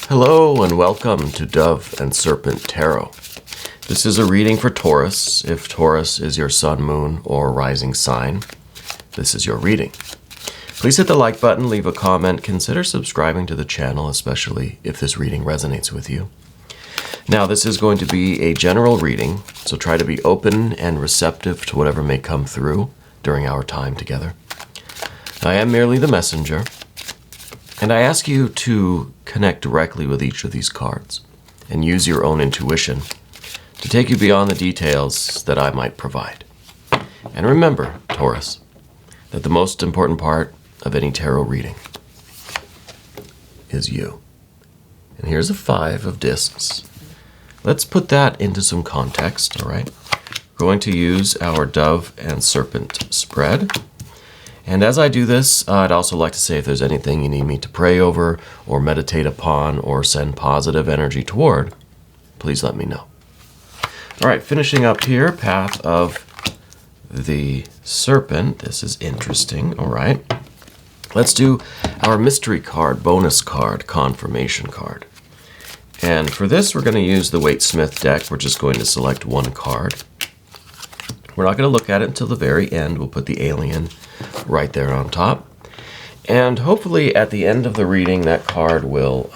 Hello and welcome to Dove and Serpent Tarot. This is a reading for Taurus. If Taurus is your sun, moon, or rising sign, this is your reading. Please hit the like button, leave a comment, consider subscribing to the channel, especially if this reading resonates with you. Now, this is going to be a general reading, so try to be open and receptive to whatever may come through during our time together. I am merely the messenger, and I ask you to connect directly with each of these cards and use your own intuition to take you beyond the details that I might provide. And remember, Taurus, that the most important part of any tarot reading is you. And here's a 5 of discs. Let's put that into some context, all right? We're going to use our Dove and Serpent spread. And as I do this, I'd also like to say if there's anything you need me to pray over or meditate upon or send positive energy toward, please let me know. All right, finishing up here, Path of the Serpent. This is interesting, all right. Let's do our mystery card, bonus card, confirmation card. And for this, we're going to use the Waite-Smith deck. We're just going to select one card. We're not going to look at it until the very end. We'll put the alien right there on top. And hopefully at the end of the reading, that card will,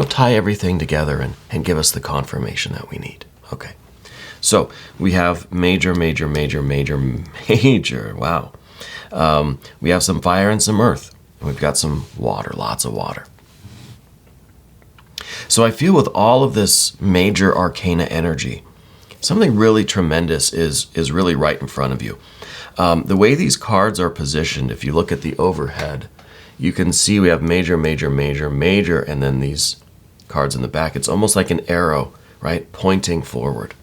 tie everything together and give us the confirmation that we need. Okay. So we have major. Wow. We have some fire and some earth. We've got some water, lots of water. So I feel with all of this major arcana energy, something really tremendous is really right in front of you. The way these cards are positioned, if you look at the overhead, you can see we have major, and then these cards in the back. It's almost like an arrow, right, pointing forward.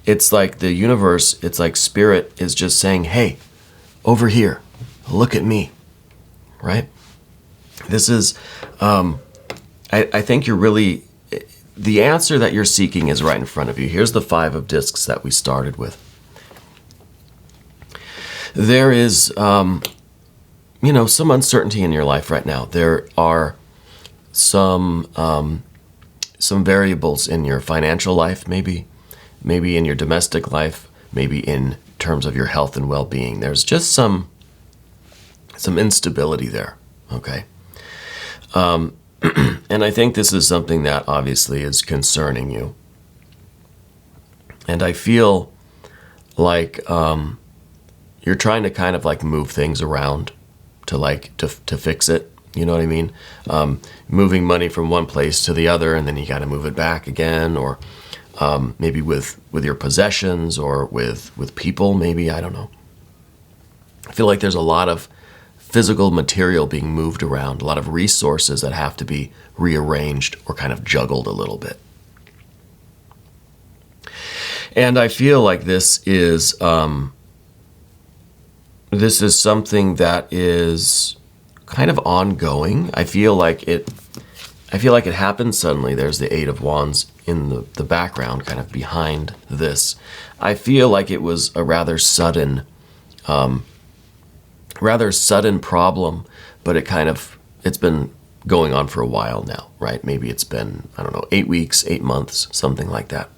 It's like the universe, it's like spirit is just saying, hey, over here, look at me, right? This is, I think you're really, the answer that you're seeking is right in front of you. Here's the 5 of discs that we started with. There is, some uncertainty in your life right now. There are some variables in your financial life, maybe in your domestic life, maybe in terms of your health and well-being. There's just some instability there, okay? And I think this is something that obviously is concerning you. And I feel like you're trying to kind of like move things around to fix it. You know what I mean? Moving money from one place to the other, and then you got to move it back again, or maybe with your possessions or with people, maybe, I don't know. I feel like there's a lot of physical material being moved around, a lot of resources that have to be rearranged or kind of juggled a little bit. And I feel like this is something that is kind of ongoing. I feel like it happened suddenly. There's the 8 of Wands in the background, kind of behind this. I feel like it was a rather sudden problem, but it's been going on for a while now, right? Maybe it's been, 8 weeks, 8 months, something like that.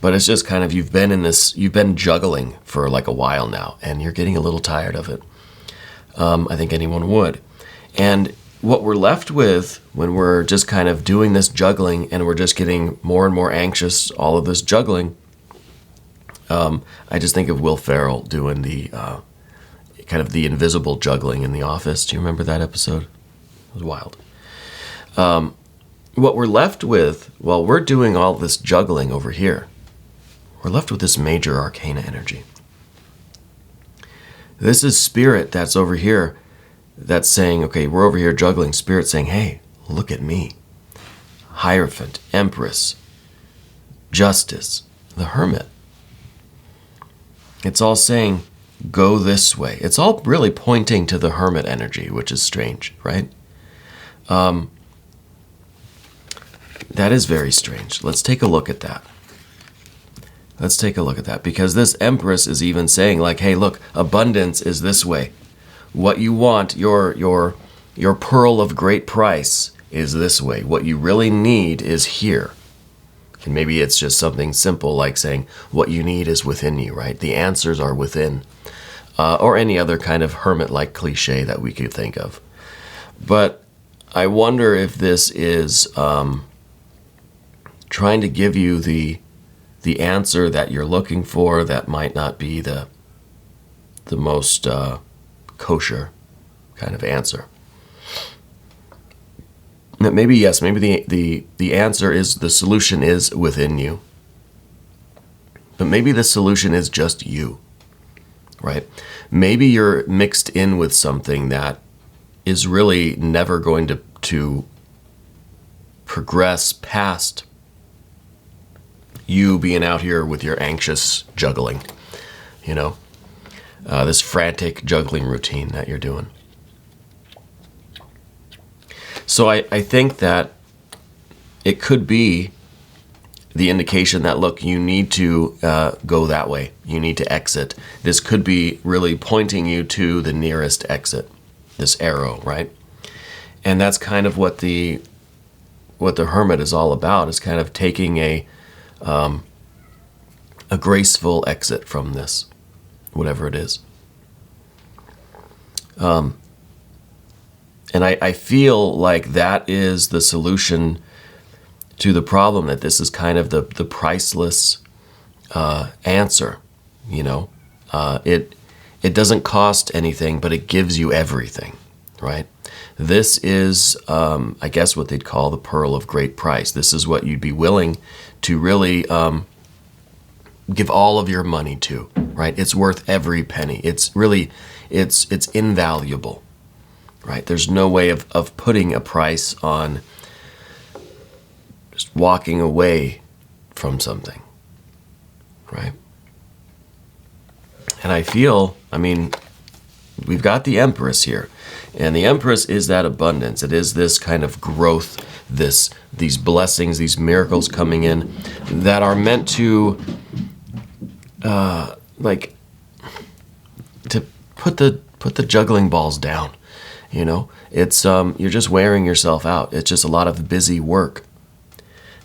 But it's just kind of, you've been juggling for like a while now, and you're getting a little tired of it. I think anyone would. And what we're left with when we're just kind of doing this juggling and we're just getting more and more anxious, all of this juggling, I just think of Will Ferrell doing the kind of the invisible juggling in The Office. Do you remember that episode? It was wild. What we're left with while we're doing all this juggling over here, we're left with this major arcana energy. This is spirit that's over here that's saying, okay, we're over here juggling. Spirit saying, hey, look at me. Hierophant, Empress, Justice, the Hermit. It's all saying, go this way. It's all really pointing to the Hermit energy, which is strange, right? That is very strange. Let's take a look at that. Because this Empress is even saying like, hey, look, abundance is this way. What you want, your pearl of great price is this way. What you really need is here. And maybe it's just something simple like saying what you need is within you, right? The answers are within. Or any other kind of hermit-like cliche that we could think of. But I wonder if this is trying to give you the answer that you're looking for that might not be the most kosher kind of answer. Maybe yes, maybe the answer is the solution is within you. But maybe the solution is just you, right? Maybe you're mixed in with something that is really never going to progress past you being out here with your anxious juggling, this frantic juggling routine that you're doing. So I think that it could be the indication that, look, you need to go that way. You need to exit. This could be really pointing you to the nearest exit, this arrow, right? And that's kind of what the hermit is all about, is kind of taking a graceful exit from this, whatever it is. And I feel like that is the solution to the problem, that this is kind of the priceless answer, It doesn't cost anything, but it gives you everything, right? This is, I guess, what they'd call the pearl of great price. This is what you'd be willing to really give all of your money to, right? It's worth every penny. It's really, it's invaluable. Right? There's no way of putting a price on just walking away from something, right? And I feel, we've got the Empress here, and the Empress is that abundance. It is this kind of growth, these blessings, these miracles coming in that are meant to, to put the juggling balls down. It's you're just wearing yourself out. It's just a lot of busy work.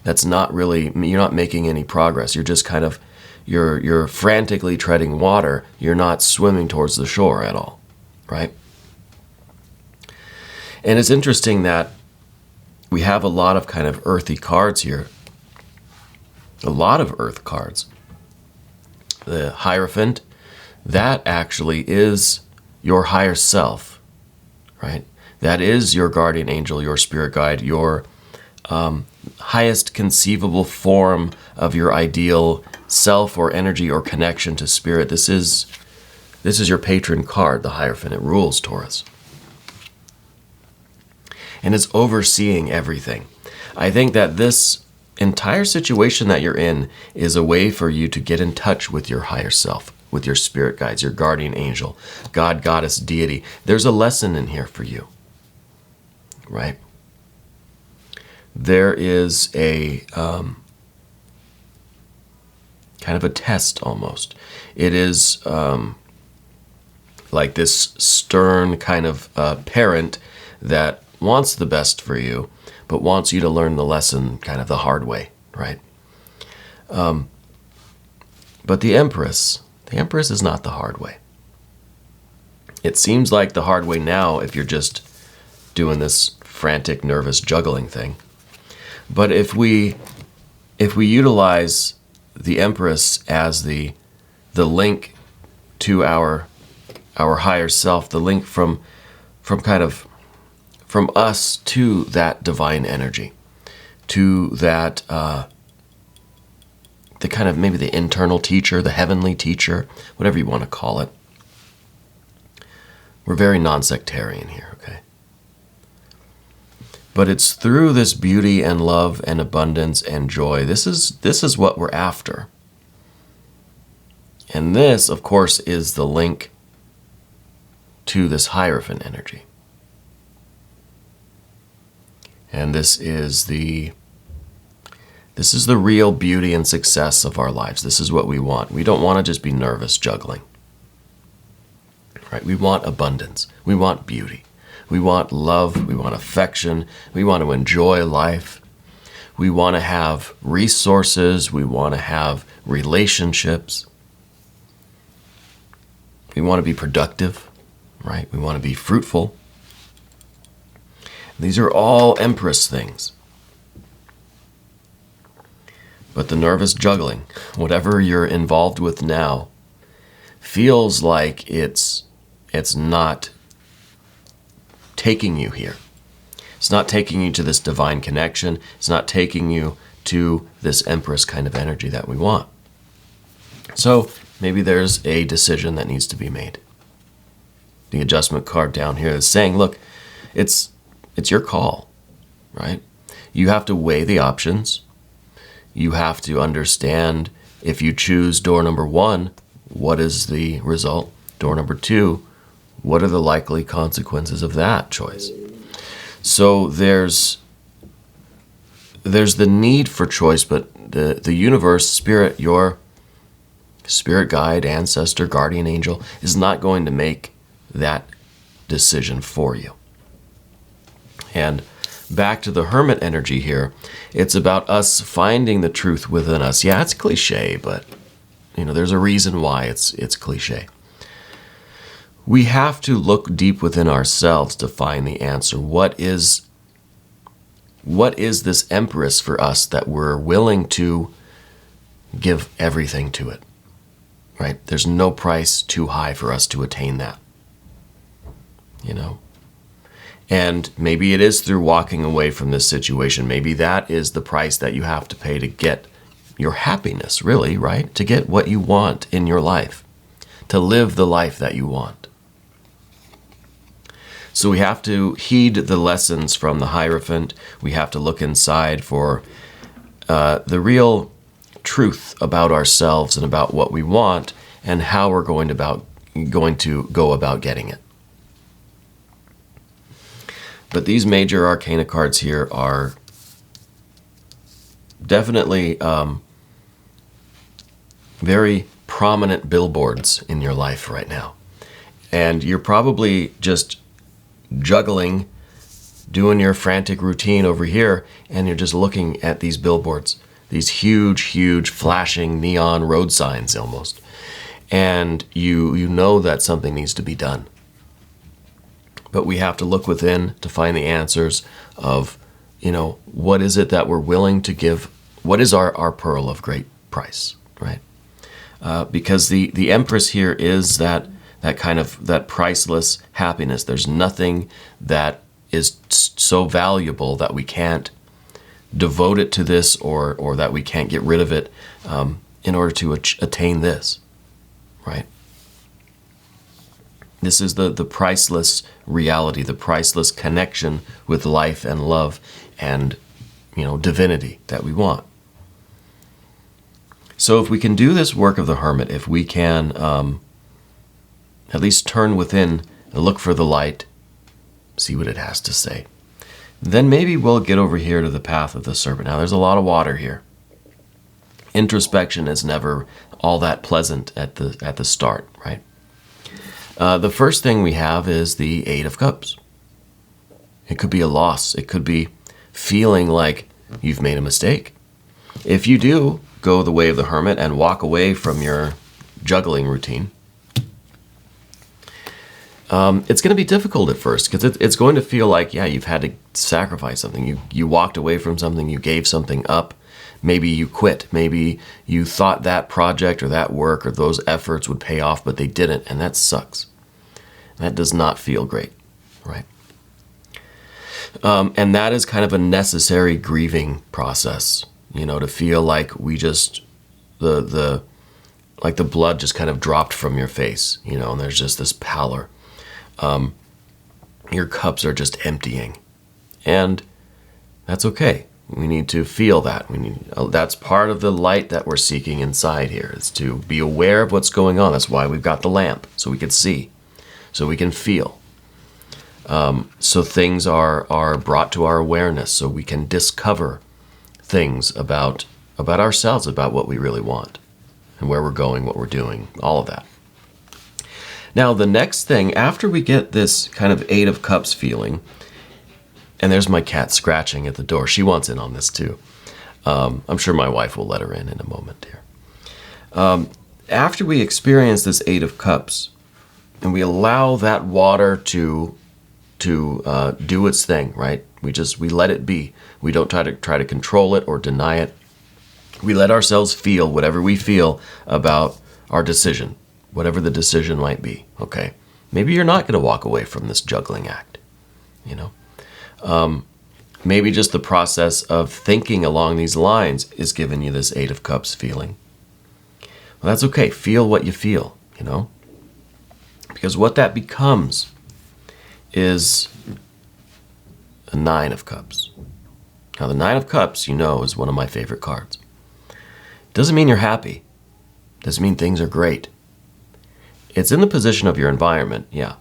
That's not really, you're not making any progress. You're just kind of, you're frantically treading water. You're not swimming towards the shore at all, right? And it's interesting that we have a lot of kind of earthy cards here. A lot of earth cards. The Hierophant, that actually is your higher self. Right? That is your guardian angel, your spirit guide, your highest conceivable form of your ideal self or energy or connection to spirit. This is your patron card, the Hierophant. It rules Taurus. And it's overseeing everything. I think that this entire situation that you're in is a way for you to get in touch with your higher self, with your spirit guides, your guardian angel, God, goddess, deity. There's a lesson in here for you, right? There is a kind of a test almost. It is like this stern kind of parent that wants the best for you, but wants you to learn the lesson kind of the hard way, right? But the Empress is not the hard way. It seems like the hard way now if you're just doing this frantic, nervous juggling thing. But if we utilize the Empress as the link to our higher self, the link from us to that divine energy, to that the kind of maybe the internal teacher, the heavenly teacher, whatever you want to call it. We're very non-sectarian here, okay? But it's through this beauty and love and abundance and joy. This is what we're after. And this, of course, is the link to this Hierophant energy. And this is the real beauty and success of our lives. This is what we want. We don't want to just be nervous juggling. Right? We want abundance. We want beauty. We want love. We want affection. We want to enjoy life. We want to have resources. We want to have relationships. We want to be productive, right? We want to be fruitful. These are all Empress things. But the nervous juggling, whatever you're involved with now, feels like it's not taking you here. It's not taking you to this divine connection. It's not taking you to this Empress kind of energy that we want. So maybe there's a decision that needs to be made. The adjustment card down here is saying, look, it's your call, right? You have to weigh the options. You have to understand, if you choose door number 1, what is the result? Door number 2, what are the likely consequences of that choice? So there's the need for choice, but the universe, spirit, your spirit guide, ancestor, guardian angel, is not going to make that decision for you. And back to the hermit energy here, it's about us finding the truth within us. Yeah, it's cliche, but there's a reason why it's cliche. We have to look deep within ourselves to find the answer. What is this Empress for us that we're willing to give everything to it? Right? There's no price too high for us to attain that. And maybe it is through walking away from this situation. Maybe that is the price that you have to pay to get your happiness, really, right? To get what you want in your life, to live the life that you want. So we have to heed the lessons from the Hierophant. We have to look inside for the real truth about ourselves and about what we want and how we're going to go about getting it. But these major arcana cards here are definitely very prominent billboards in your life right now. And you're probably just juggling, doing your frantic routine over here, and you're just looking at these billboards, these huge, huge flashing neon road signs almost. And you know that something needs to be done. But we have to look within to find the answers of, what is it that we're willing to give? What is our pearl of great price, right? Because the Empress here is that kind of that priceless happiness. There's nothing that is so valuable that we can't devote it to this or that we can't get rid of it in order to attain this, right? This is the priceless reality, the priceless connection with life and love and, divinity that we want. So if we can do this work of the Hermit, if we can at least turn within and look for the light, see what it has to say, then maybe we'll get over here to the path of the serpent. Now, there's a lot of water here. Introspection is never all that pleasant at the start, right? The first thing we have is the Eight of Cups. It could be a loss. It could be feeling like you've made a mistake. If you do go the way of the Hermit and walk away from your juggling routine, it's going to be difficult at first because it's going to feel like, you've had to sacrifice something. You walked away from something. You gave something up. Maybe you quit. Maybe you thought that project or that work or those efforts would pay off, but they didn't, and that sucks. That does not feel great, right? And that is kind of a necessary grieving process, to feel like we just, like the blood just kind of dropped from your face, and there's just this pallor. Your cups are just emptying, and that's okay. We need to feel that. That's part of the light that we're seeking inside here, is to be aware of what's going on. That's why we've got the lamp, so we can see, so we can feel. So things are brought to our awareness, so we can discover things about ourselves, about what we really want, and where we're going, what we're doing, all of that. Now, the next thing, after we get this kind of Eight of Cups feeling, and there's my cat scratching at the door. She wants in on this too. I'm sure my wife will let her in a moment here. After we experience this Eight of Cups, and we allow that water to do its thing, right? We let it be. We don't try to control it or deny it. We let ourselves feel whatever we feel about our decision, whatever the decision might be. Okay, maybe you're not going to walk away from this juggling act. You know, maybe just the process of thinking along these lines is giving you this Eight of Cups feeling. Well, that's okay. Feel what you feel. You know, because what that becomes is a Nine of Cups. Now, the Nine of Cups, you know, is one of my favorite cards. Doesn't mean you're happy. Doesn't mean things are great. It's in the position of your environment, yeah.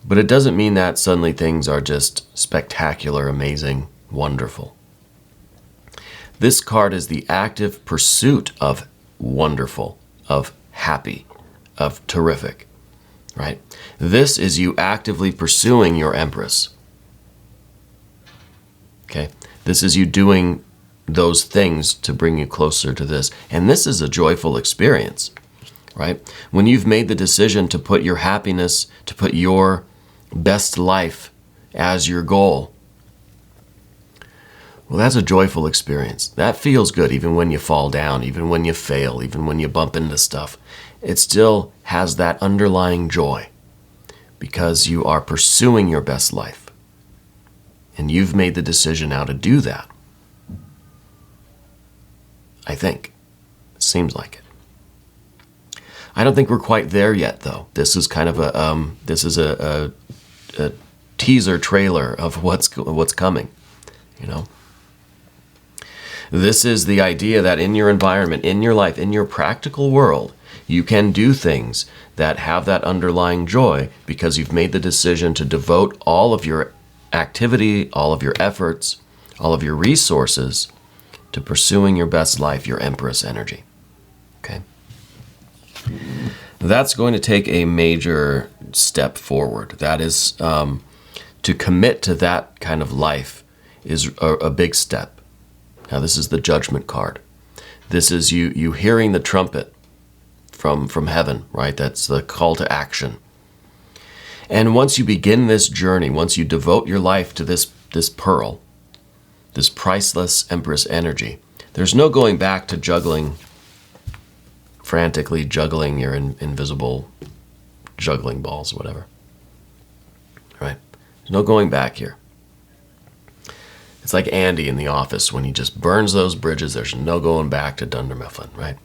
But it doesn't mean that suddenly things are just spectacular, amazing, wonderful. This card is the active pursuit of wonderful, of happy, of terrific, right? This is you actively pursuing your Empress. Okay? This is you doing those things to bring you closer to this. And this is a joyful experience, right? When you've made the decision to put your happiness, to put your best life as your goal, well, that's a joyful experience. That feels good even when you fall down, even when you fail, even when you bump into stuff. It still has that underlying joy because you are pursuing your best life. And you've made the decision now to do that. I think. It seems like it. I don't think we're quite there yet, though. This is kind of a teaser trailer of what's coming, you know. This is the idea that in your environment, in your life, in your practical world, you can do things that have that underlying joy because you've made the decision to devote all of your activity, all of your efforts, all of your resources to pursuing your best life, your Empress energy. Okay? That's going to take a major step forward. That is, to commit to that kind of life is a big step. Now, this is the Judgment card. This is you hearing the trumpet from heaven, right? That's the call to action. And once you begin this journey, once you devote your life to this pearl, this priceless Empress energy, there's no going back to frantically juggling your invisible juggling balls, whatever. Right? There's no going back here. It's like Andy in The Office when he just burns those bridges. There's no going back to Dunder Mifflin, right?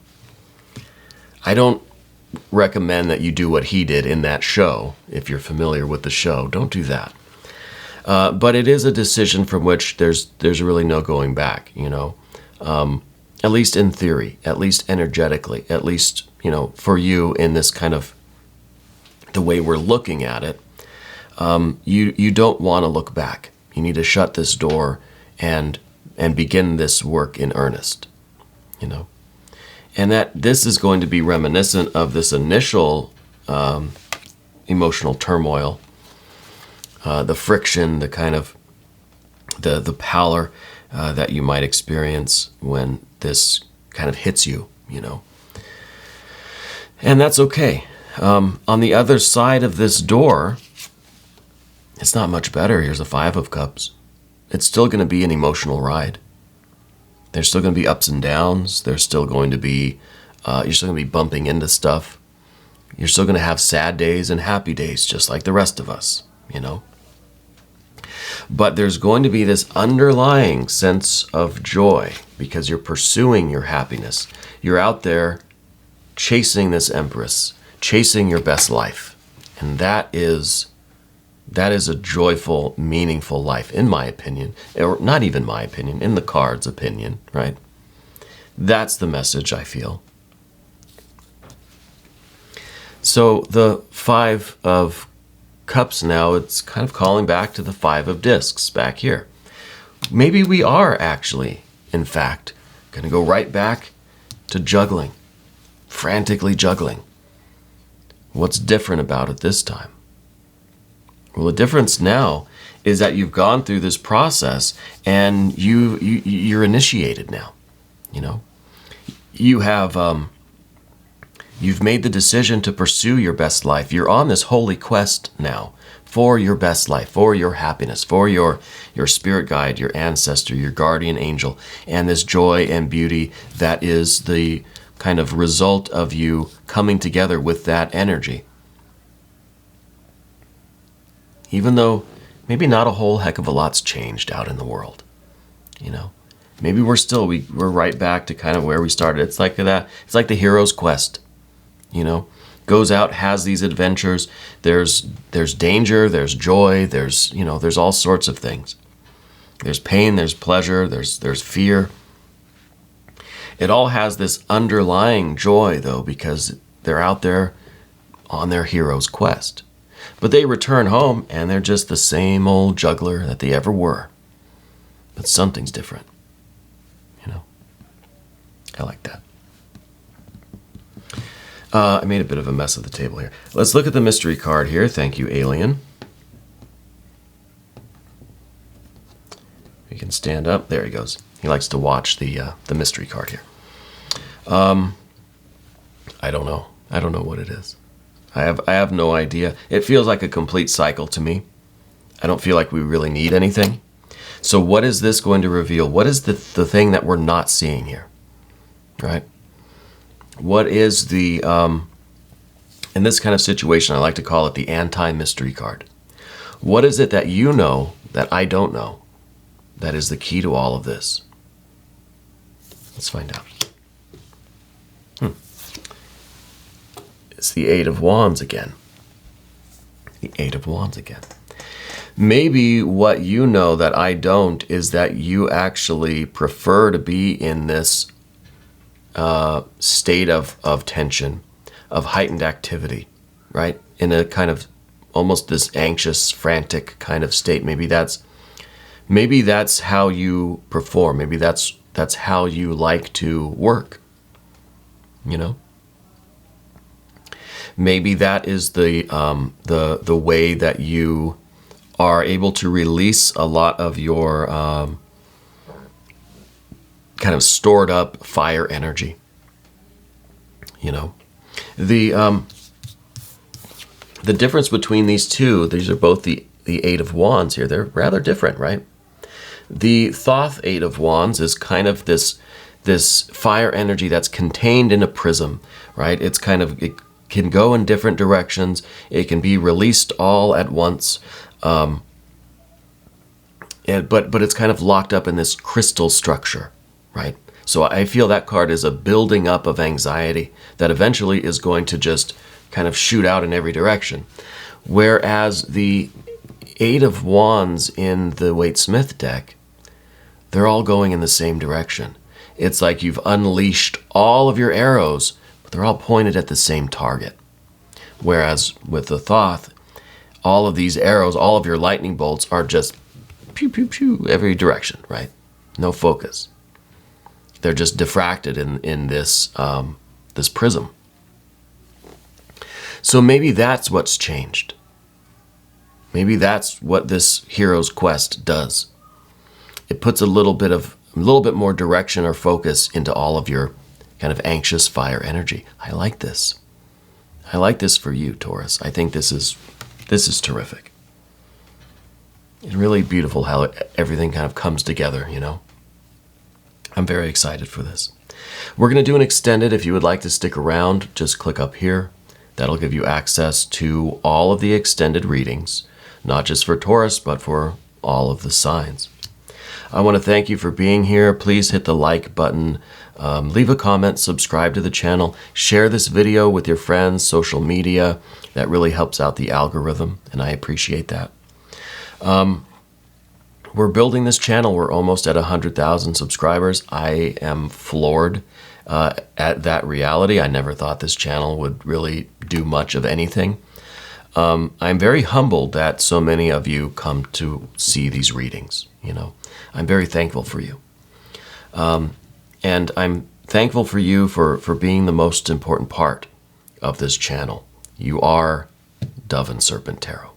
I don't recommend that you do what he did in that show. If you're familiar with the show, don't do that. But it is a decision from which there's really no going back, you know. At least in theory, at least energetically, at least, you know, for you in this kind of the way we're looking at it, you don't want to look back. You need to shut this door and begin this work in earnest, you know. And that this is going to be reminiscent of this initial emotional turmoil, the friction, the kind of the pallor that you might experience when this kind of hits you, you know. And that's okay. On the other side of this door, it's not much better. Here's a Five of Cups. It's still going to be an emotional ride. There's still going to be ups and downs. There's still going to be, you're still going to be bumping into stuff. You're still going to have sad days and happy days, just like the rest of us, you know. But there's going to be this underlying sense of joy because you're pursuing your happiness. You're out there chasing this Empress, chasing your best life. And that is a joyful, meaningful life, in my opinion. Or not even my opinion, in the card's opinion, right? That's the message I feel. So the Five of Cups now, it's kind of calling back to the Five of Discs back here. Maybe we are actually, in fact, going to go right back to juggling, frantically juggling. What's different about it this time? Well, the difference now is that you've gone through this process and you're initiated now. You know, you have you've made the decision to pursue your best life. You're on this holy quest now for your best life, for your happiness, for your spirit guide, your ancestor, your guardian angel, and this joy and beauty that is the kind of result of you coming together with that energy. Even though maybe not a whole heck of a lot's changed out in the world, you know. Maybe we're right back to kind of where we started. It's like that. It's like the hero's quest, you know. Goes out, has these adventures. There's danger, there's joy, there's all sorts of things. There's pain, there's pleasure, there's fear. It all has this underlying joy though, because they're out there on their hero's quest. But they return home and they're just the same old juggler that they ever were. But something's different. You know, I like that. I made a bit of a mess of the table here. Let's look at the mystery card here. Thank you, Alien. He can stand up. There he goes. He likes to watch the mystery card here. I don't know. I don't know what it is. I have no idea. It feels like a complete cycle to me. I don't feel like we really need anything. So what is this going to reveal? What is the thing that we're not seeing here? Right? What is the, in this kind of situation, I like to call it the anti-mystery card. What is it that you know that I don't know that is the key to all of this? Let's find out. It's the Eight of Wands again. The Eight of Wands again. Maybe what you know that I don't is that you actually prefer to be in this state of tension, of heightened activity, right? In a kind of almost this anxious, frantic kind of state. Maybe that's how you perform. Maybe that's how you like to work. You know? Maybe that is the way that you are able to release a lot of your kind of stored up fire energy. You know, the difference between these two, these are both the Eight of Wands here. They're rather different, right? The Thoth Eight of Wands is kind of this fire energy that's contained in a prism, right? It can go in different directions. It can be released all at once. But it's kind of locked up in this crystal structure, right? So I feel that card is a building up of anxiety that eventually is going to just kind of shoot out in every direction. Whereas the Eight of Wands in the Waite-Smith deck, they're all going in the same direction. It's like you've unleashed all of your arrows, but they're all pointed at the same target. Whereas with the Thoth, all of these arrows, all of your lightning bolts are just pew, pew, pew, every direction, right? No focus. They're just diffracted in this this prism. So maybe that's what's changed. Maybe that's what this hero's quest does. It puts a little bit more direction or focus into all of your kind of anxious fire energy. I like this. I like this for you, Taurus. I think this is terrific. It's really beautiful how everything kind of comes together, you know. I'm very excited for this. We're going to do an extended. If you would like to stick around, just click up here. That'll give you access to all of the extended readings, not just for Taurus, but for all of the signs. I want to thank you for being here. Please hit the like button, leave a comment, subscribe to the channel, share this video with your friends, social media. That really helps out the algorithm, and I appreciate that. We're building this channel. We're almost at 100,000 subscribers. I am floored at that reality. I never thought this channel would really do much of anything. I'm very humbled that so many of you come to see these readings. You know, I'm very thankful for you. And I'm thankful for you for being the most important part of this channel. You are Dove and Serpent Tarot.